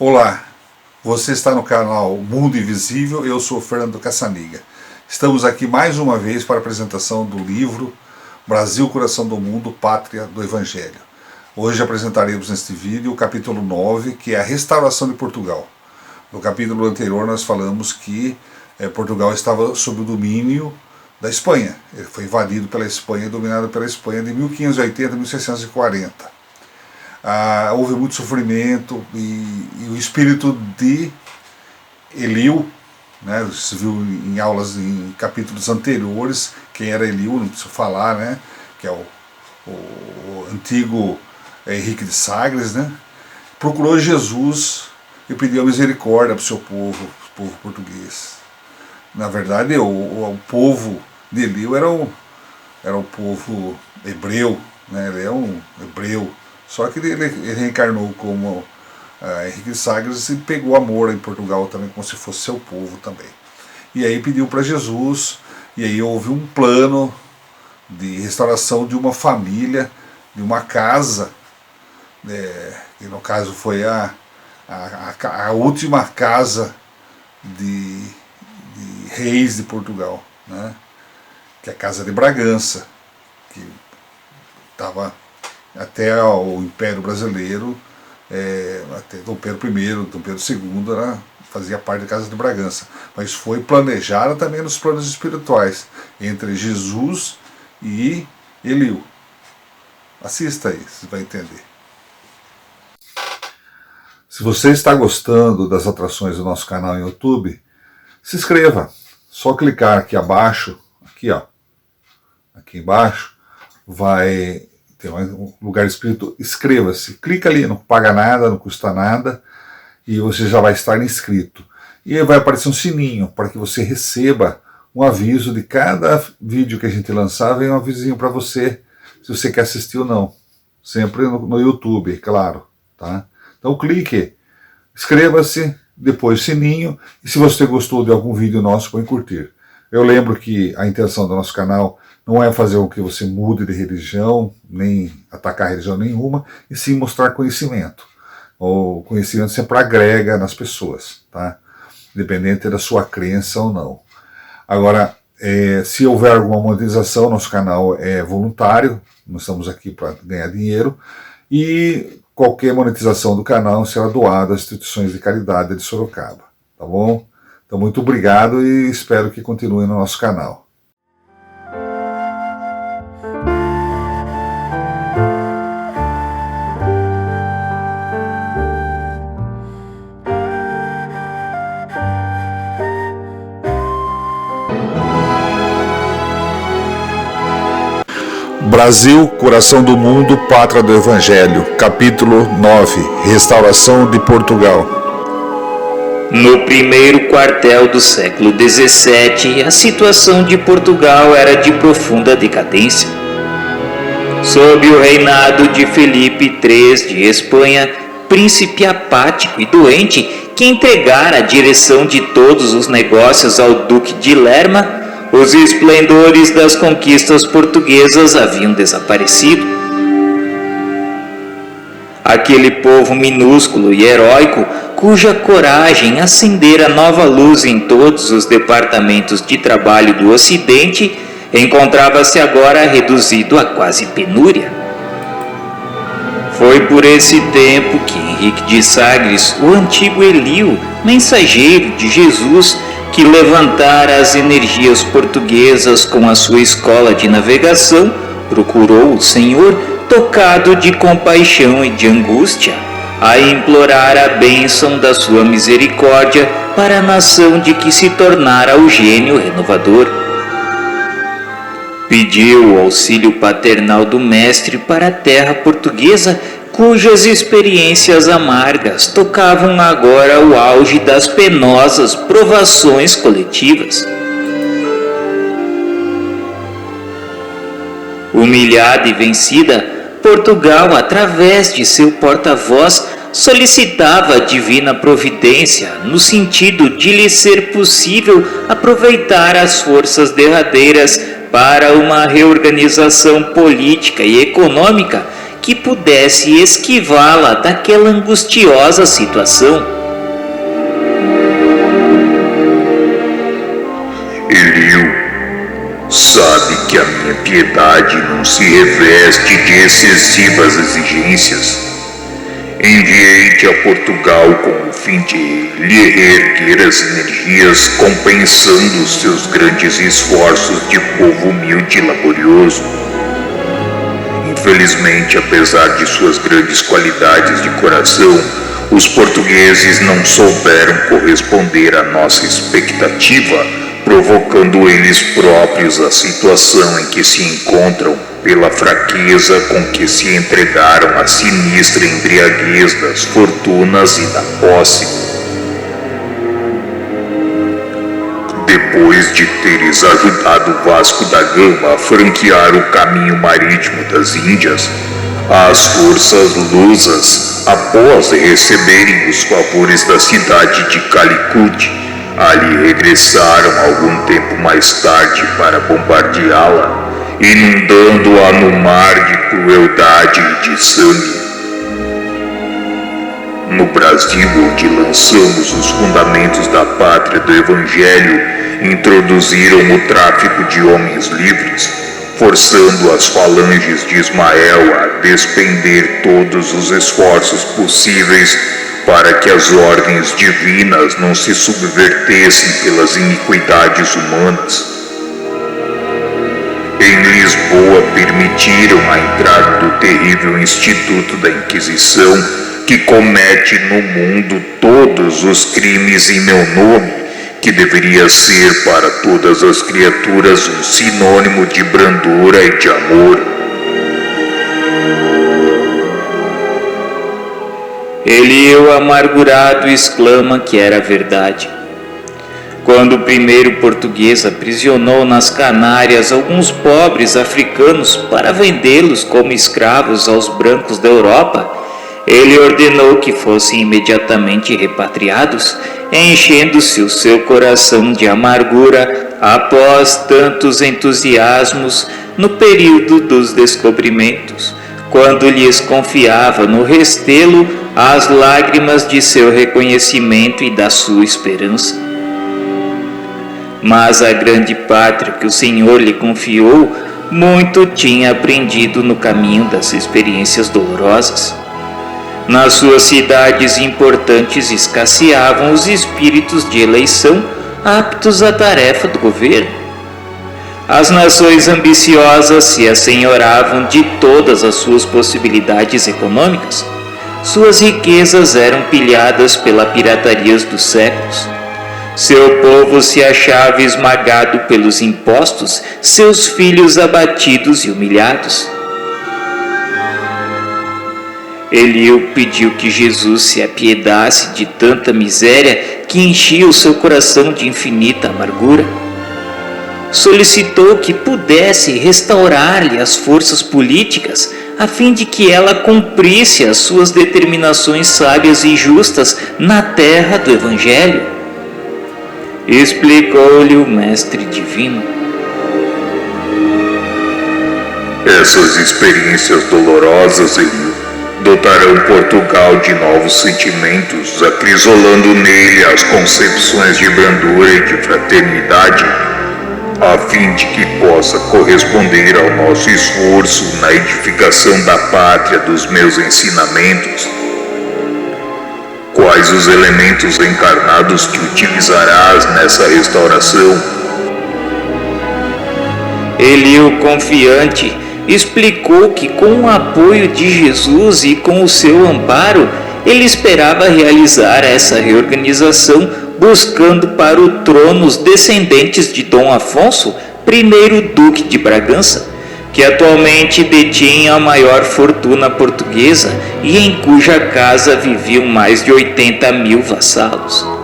Olá, você está no canal Mundo Invisível, eu sou Fernando Caçaniga. Estamos aqui mais uma vez para a apresentação do livro Brasil, Coração do Mundo, Pátria do Evangelho. Hoje apresentaremos neste vídeo o capítulo 9, que é a restauração de Portugal. No capítulo anterior nós falamos que Portugal estava sob o domínio da Espanha. Ele foi invadido pela Espanha, dominado pela Espanha de 1580 a 1640. Houve muito sofrimento e o espírito de Eliú, né, você viu em aulas, em capítulos anteriores, quem era Eliú, não preciso falar, né, que é o antigo Henrique de Sagres, né, procurou Jesus e pediu misericórdia para o seu povo, o povo português. Na verdade, o povo de Eliú era o povo hebreu, né, ele é um hebreu. Só que ele reencarnou como Henrique de Sagres e pegou amor em Portugal também, como se fosse seu povo também. E aí pediu para Jesus, e aí houve um plano de restauração de uma família, de uma casa, que no caso foi a última casa de reis de Portugal, né? Que é a Casa de Bragança, que estava até o Império Brasileiro, até Dom Pedro I, Dom Pedro II, fazia parte da Casa de Bragança. Mas foi planejada também nos planos espirituais, entre Jesus e Eliú. Assista aí, você vai entender. Se você está gostando das atrações do nosso canal no YouTube, se inscreva. Só clicar aqui abaixo, aqui embaixo, tem um lugar escrito inscreva-se. Clica ali, não paga nada, não custa nada, e você já vai estar inscrito. E vai aparecer um sininho para que você receba um aviso de cada vídeo que a gente lançar, vem um avisinho para você, se você quer assistir ou não. Sempre no YouTube, claro. Tá? Então clique, inscreva-se, depois sininho, e se você gostou de algum vídeo nosso, põe curtir. Eu lembro que a intenção do nosso canal não é fazer com que você mude de religião, nem atacar religião nenhuma, e sim mostrar conhecimento. O conhecimento sempre agrega nas pessoas, tá? Independente da sua crença ou não. Agora, se houver alguma monetização, nosso canal é voluntário, nós estamos aqui para ganhar dinheiro, e qualquer monetização do canal será doada às instituições de caridade de Sorocaba, tá bom? Então, muito obrigado e espero que continue no nosso canal. Brasil, Coração do Mundo, Pátria do Evangelho, capítulo 9, Restauração de Portugal. No primeiro quartel do século XVII, a situação de Portugal era de profunda decadência. Sob o reinado de Felipe III de Espanha, príncipe apático e doente, que entregara a direção de todos os negócios ao Duque de Lerma, os esplendores das conquistas portuguesas haviam desaparecido. Aquele povo minúsculo e heróico, cuja coragem acendera nova luz em todos os departamentos de trabalho do Ocidente, encontrava-se agora reduzido a quase penúria. Foi por esse tempo que Henrique de Sagres, o antigo Eliú, mensageiro de Jesus, que levantara as energias portuguesas com a sua escola de navegação, procurou o Senhor, tocado de compaixão e de angústia, a implorar a bênção da sua misericórdia para a nação de que se tornara o gênio renovador. Pediu o auxílio paternal do Mestre para a terra portuguesa, cujas experiências amargas tocavam agora o auge das penosas provações coletivas. Humilhada e vencida, Portugal, através de seu porta-voz, solicitava a divina providência no sentido de lhe ser possível aproveitar as forças derradeiras para uma reorganização política e econômica que pudesse esquivá-la daquela angustiosa situação. Eliu, sabe que a minha piedade não se reveste de excessivas exigências. Enviei-te a Portugal com o fim de lhe reerguer as energias, compensando os seus grandes esforços de povo humilde e laborioso. Infelizmente, apesar de suas grandes qualidades de coração, os portugueses não souberam corresponder à nossa expectativa, provocando eles próprios a situação em que se encontram pela fraqueza com que se entregaram à sinistra embriaguez das fortunas e da posse. Depois de teres ajudado Vasco da Gama a franquear o caminho marítimo das Índias, as forças lusas, após receberem os favores da cidade de Calicut, ali regressaram algum tempo mais tarde para bombardeá-la, inundando-a no mar de crueldade e de sangue. No Brasil, onde lançamos os fundamentos da pátria do Evangelho, introduziram o tráfico de homens livres, forçando as falanges de Ismael a despender todos os esforços possíveis para que as ordens divinas não se subvertessem pelas iniquidades humanas. Em Lisboa permitiram a entrada do terrível Instituto da Inquisição, que comete no mundo todos os crimes em meu nome, que deveria ser para todas as criaturas um sinônimo de brandura e de amor. Eliu, amargurado, exclama que era verdade. Quando o primeiro português aprisionou nas Canárias alguns pobres africanos para vendê-los como escravos aos brancos da Europa, ele ordenou que fossem imediatamente repatriados, enchendo-se o seu coração de amargura após tantos entusiasmos no período dos descobrimentos, quando lhes confiava no Restelo as lágrimas de seu reconhecimento e da sua esperança. Mas a grande pátria que o Senhor lhe confiou muito tinha aprendido no caminho das experiências dolorosas. Nas suas cidades importantes escasseavam os espíritos de eleição aptos à tarefa do governo. As nações ambiciosas se assenhoravam de todas as suas possibilidades econômicas. Suas riquezas eram pilhadas pela pirataria dos séculos. Seu povo se achava esmagado pelos impostos, seus filhos abatidos e humilhados. Eliu pediu que Jesus se apiedasse de tanta miséria que enchia o seu coração de infinita amargura. Solicitou que pudesse restaurar-lhe as forças políticas, a fim de que ela cumprisse as suas determinações sábias e justas na terra do Evangelho. Explicou-lhe o Mestre Divino. Essas experiências dolorosas, Eliu, dotarão Portugal de novos sentimentos, acrisolando nele as concepções de brandura e de fraternidade, a fim de que possa corresponder ao nosso esforço na edificação da pátria dos meus ensinamentos. Quais os elementos encarnados que utilizarás nessa restauração? Eliu, confiante, explicou que com o apoio de Jesus e com o seu amparo, ele esperava realizar essa reorganização, buscando para o trono os descendentes de Dom Afonso, primeiro Duque de Bragança, que atualmente detinha a maior fortuna portuguesa e em cuja casa viviam mais de 80.000 vassalos.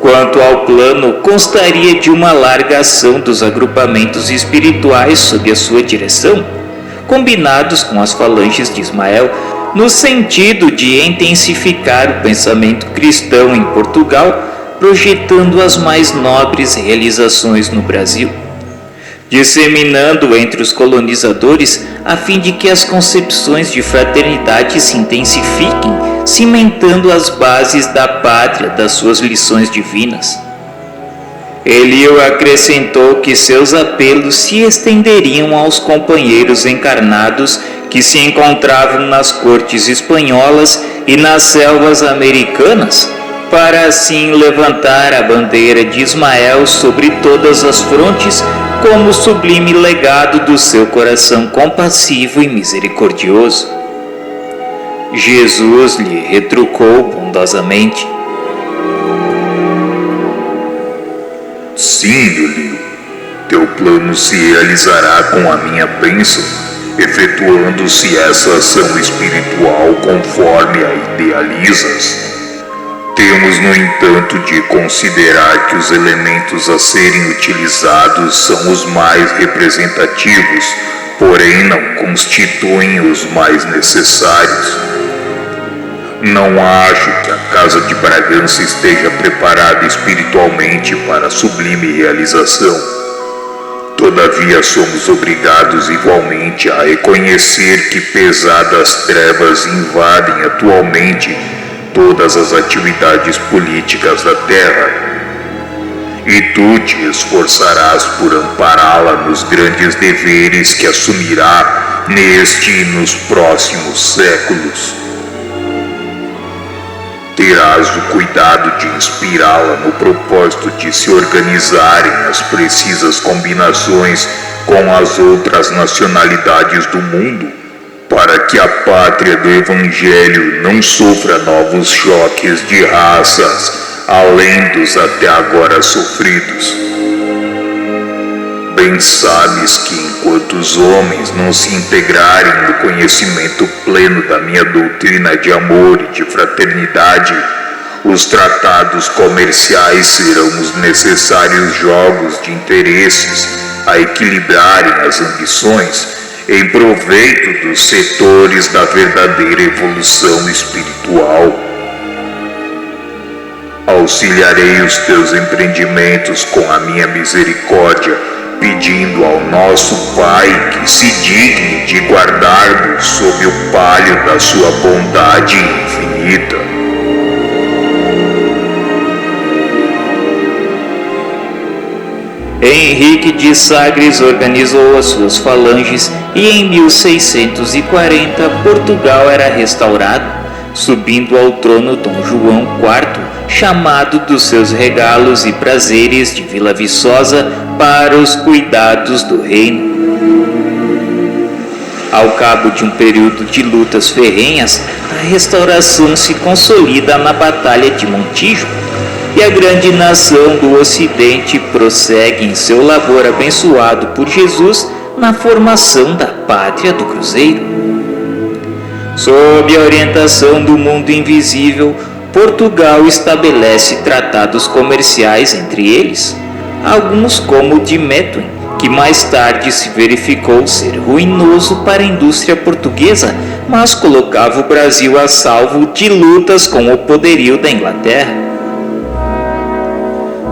Quanto ao plano, constaria de uma alargação dos agrupamentos espirituais sob a sua direção, combinados com as falanges de Ismael, no sentido de intensificar o pensamento cristão em Portugal, projetando as mais nobres realizações no Brasil. disseminando entre os colonizadores a fim de que as concepções de fraternidade se intensifiquem, cimentando as bases da pátria das suas lições divinas. Eliú acrescentou que seus apelos se estenderiam aos companheiros encarnados que se encontravam nas cortes espanholas e nas selvas americanas, para assim levantar a bandeira de Ismael sobre todas as frontes como sublime legado do seu coração compassivo e misericordioso. Jesus lhe retrucou bondosamente: Sim, Eliú, teu plano se realizará com a minha bênção, efetuando-se essa ação espiritual conforme a idealizas. Temos, no entanto, de considerar que os elementos a serem utilizados são os mais representativos, porém não constituem os mais necessários. Não acho que a Casa de Bragança esteja preparada espiritualmente para a sublime realização. Todavia, somos obrigados igualmente a reconhecer que pesadas trevas invadem atualmente todas as atividades políticas da terra, e tu te esforçarás por ampará-la nos grandes deveres que assumirá neste e nos próximos séculos. Terás o cuidado de inspirá-la no propósito de se organizarem as precisas combinações com as outras nacionalidades do mundo, para que a pátria do Evangelho não sofra novos choques de raças, além dos até agora sofridos. Bem sabes que enquanto os homens não se integrarem no conhecimento pleno da minha doutrina de amor e de fraternidade, os tratados comerciais serão os necessários jogos de interesses a equilibrarem as ambições em proveito dos setores da verdadeira evolução espiritual. Auxiliarei os teus empreendimentos com a minha misericórdia, pedindo ao nosso Pai que se digne de guardar-nos sob o palio da sua bondade infinita. Henrique de Sagres organizou as suas falanges e em 1640 Portugal era restaurado, subindo ao trono Dom João IV, chamado dos seus regalos e prazeres de Vila Viçosa para os cuidados do reino. Ao cabo de um período de lutas ferrenhas, a restauração se consolida na Batalha de Montijo, e a grande nação do Ocidente prossegue em seu labor abençoado por Jesus na formação da pátria do Cruzeiro. Sob a orientação do mundo invisível, Portugal estabelece tratados comerciais entre eles, alguns como o de Methuen, que mais tarde se verificou ser ruinoso para a indústria portuguesa, mas colocava o Brasil a salvo de lutas com o poderio da Inglaterra.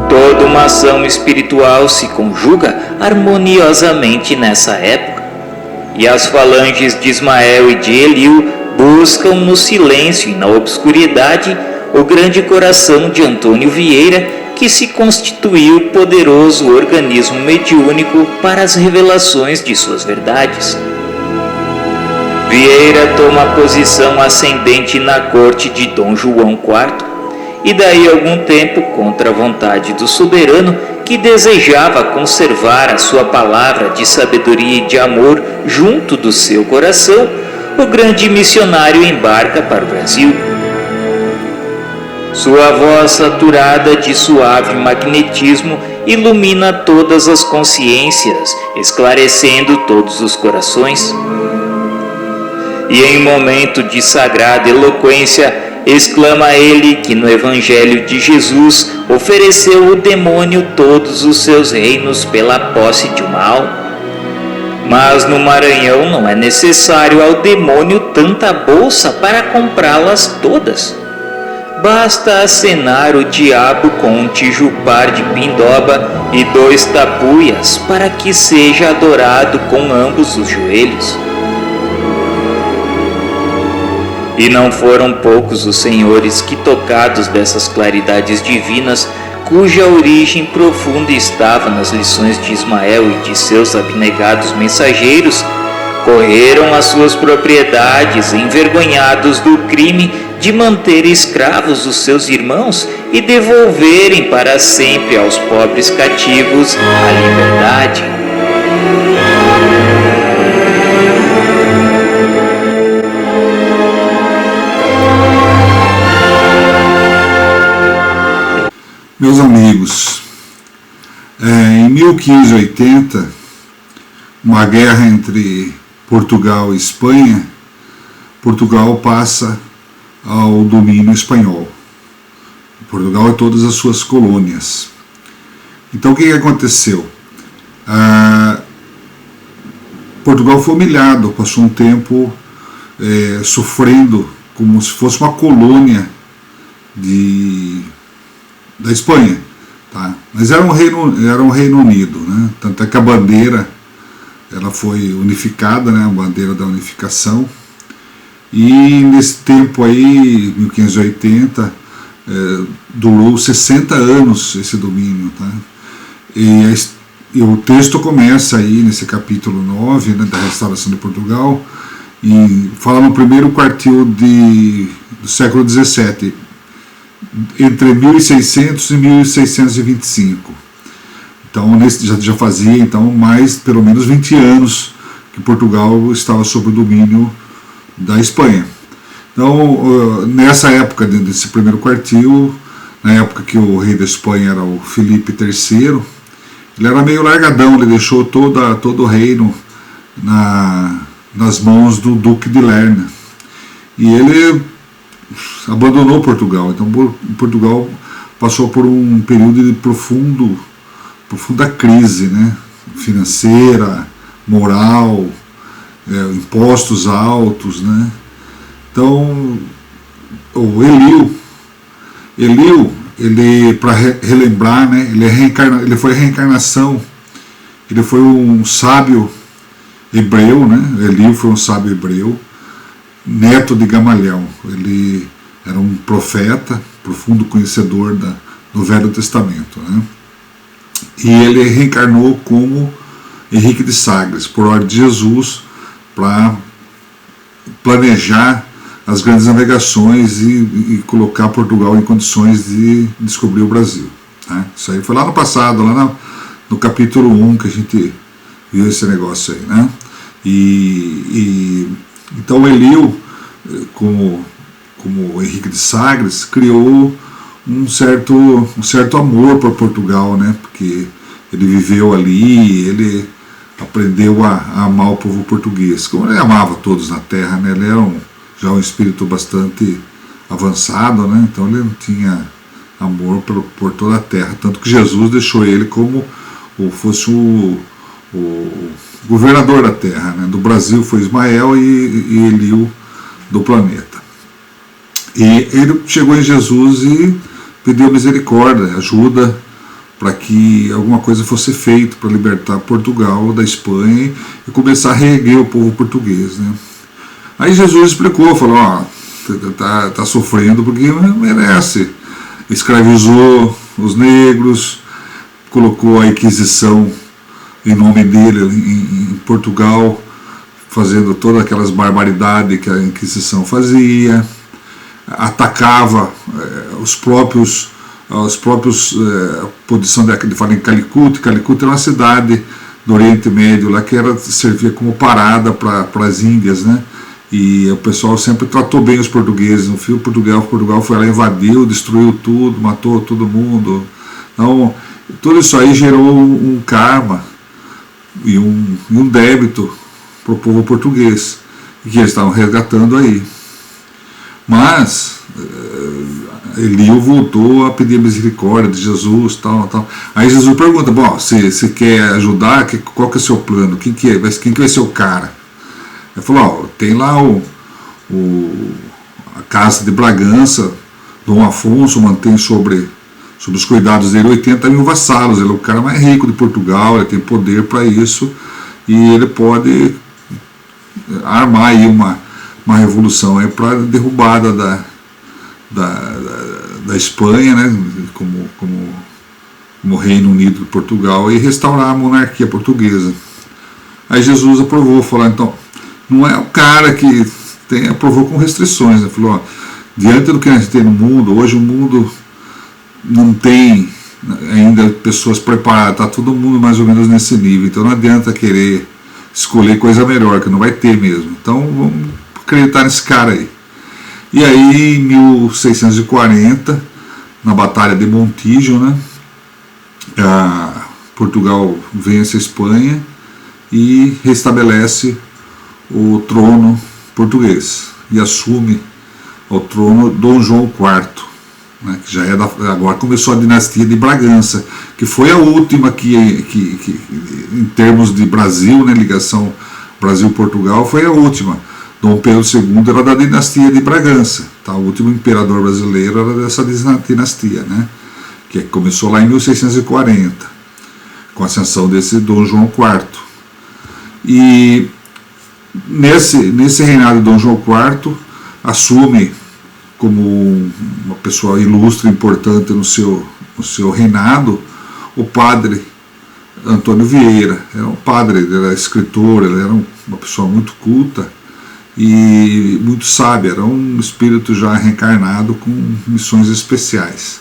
Toda uma ação espiritual se conjuga harmoniosamente nessa época, e as falanges de Ismael e de Eliú buscam no silêncio e na obscuridade o grande coração de Antônio Vieira, que se constituiu poderoso organismo mediúnico para as revelações de suas verdades. Vieira toma posição ascendente na corte de Dom João IV, e daí algum tempo, contra a vontade do soberano, que desejava conservar a sua palavra de sabedoria e de amor junto do seu coração, o grande missionário embarca para o Brasil. Sua voz saturada de suave magnetismo ilumina todas as consciências, esclarecendo todos os corações. E em momento de sagrada eloquência, exclama ele que no Evangelho de Jesus ofereceu o demônio todos os seus reinos pela posse de uma alma. Mas no Maranhão não é necessário ao demônio tanta bolsa para comprá-las todas. basta acenar o diabo com um tijupar de pindoba e 2 tapuias para que seja adorado com ambos os joelhos. E não foram poucos os senhores que, tocados dessas claridades divinas, cuja origem profunda estava nas lições de Ismael e de seus abnegados mensageiros, correram às suas propriedades envergonhados do crime de manter escravos os seus irmãos e devolverem para sempre aos pobres cativos a liberdade. Meus amigos, em 1580, uma guerra entre Portugal e Espanha, Portugal passa ao domínio espanhol. Portugal e todas as suas colônias. Então o que aconteceu? Portugal foi humilhado, passou um tempo sofrendo como se fosse uma colônia da Espanha, tá? Mas era um Reino Unido, né? Tanto é que a bandeira ela foi unificada, né? A bandeira da unificação. E nesse tempo aí, 1580, durou 60 anos esse domínio, tá? E o texto começa aí nesse capítulo 9, né, da restauração de Portugal, e fala no primeiro quartil do século XVII, entre 1600 e 1625. Então já fazia mais pelo menos 20 anos que Portugal estava sob o domínio da Espanha. Então nessa época desse primeiro quartil, na época que o rei da Espanha era o Filipe III, ele era meio largadão, ele deixou todo o reino nas mãos do Duque de Lerna, e ele abandonou Portugal. Então Portugal passou por um período de profunda crise, né? Financeira, moral, impostos altos, né? Então o Eliú, ele, para relembrar, né, ele foi a reencarnação, ele foi um sábio hebreu, né? Eliú foi um sábio hebreu, neto de Gamaliel. Ele era um profeta, profundo conhecedor do Velho Testamento, né? E ele reencarnou como Henrique de Sagres, por ordem de Jesus, para planejar as grandes navegações e colocar Portugal em condições de descobrir o Brasil, né? Isso aí foi lá no passado, lá no capítulo 1 que a gente viu esse negócio aí, né? Então Eliú, como Henrique de Sagres, criou um certo amor por Portugal, né? Porque ele viveu ali, ele aprendeu a amar o povo português, como ele amava todos na terra, né? Ele era já um espírito bastante avançado, né? Então ele não tinha amor por toda a terra, tanto que Jesus deixou ele como fosse o governador da terra, né? Do Brasil foi Ismael e Eliú do planeta. E ele chegou em Jesus e pediu misericórdia, ajuda para que alguma coisa fosse feita para libertar Portugal da Espanha e começar a reerguer o povo português, né? Aí Jesus explicou, falou, tá sofrendo porque merece. Escravizou os negros, colocou a Inquisição em nome dele em Portugal, fazendo todas aquelas barbaridades que a Inquisição fazia, atacava os próprios posição de falar em Calicut. Calicut era uma cidade do Oriente Médio lá que servia como parada para as Índias, né? E o pessoal sempre tratou bem os portugueses. No fim, Portugal foi lá, invadiu, destruiu tudo, matou todo mundo. Então, tudo isso aí gerou um karma e um débito para o povo português, que eles estavam resgatando aí. Mas Eliú voltou a pedir a misericórdia de Jesus, tal. Aí Jesus pergunta, bom, se quer ajudar, qual que é o seu plano? Quem que vai ser o cara? Ele falou, tem lá a casa de Bragança, Dom Afonso mantém sobre os cuidados dele 80 mil vassalos. Ele é o cara mais rico de Portugal, ele tem poder para isso, e ele pode armar aí uma revolução para a derrubada da Espanha, né, como Reino Unido de Portugal, e restaurar a monarquia portuguesa. Aí Jesus aprovou, falou, então, não é o cara que aprovou com restrições, né? Falou, ó, diante do que a gente tem no mundo, hoje o mundo não tem ainda pessoas preparadas, está todo mundo mais ou menos nesse nível, então não adianta querer escolher coisa melhor, que não vai ter mesmo. Então vamos acreditar nesse cara aí. E aí em 1640, na Batalha de Montijo, né, Portugal vence a Espanha e restabelece o trono português e assume o trono Dom João IV, né, que já é agora começou a dinastia de Bragança, que foi a última que em termos de Brasil, né, ligação Brasil-Portugal, foi a última. Dom Pedro II era da dinastia de Bragança, tá? O último imperador brasileiro era dessa dinastia, né, que começou lá em 1640, com a ascensão desse Dom João IV. E nesse reinado de Dom João IV, assume como uma pessoa ilustre, importante no seu reinado, o padre Antônio Vieira. Era um padre, ele era escritor, ele era uma pessoa muito culta e muito sábia, era um espírito já reencarnado com missões especiais.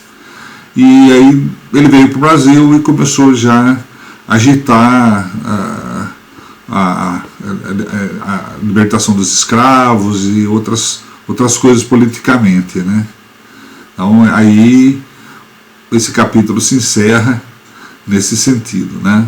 E aí ele veio para o Brasil e começou já a agitar a libertação dos escravos e outras coisas politicamente, né? Então aí esse capítulo se encerra nesse sentido, né?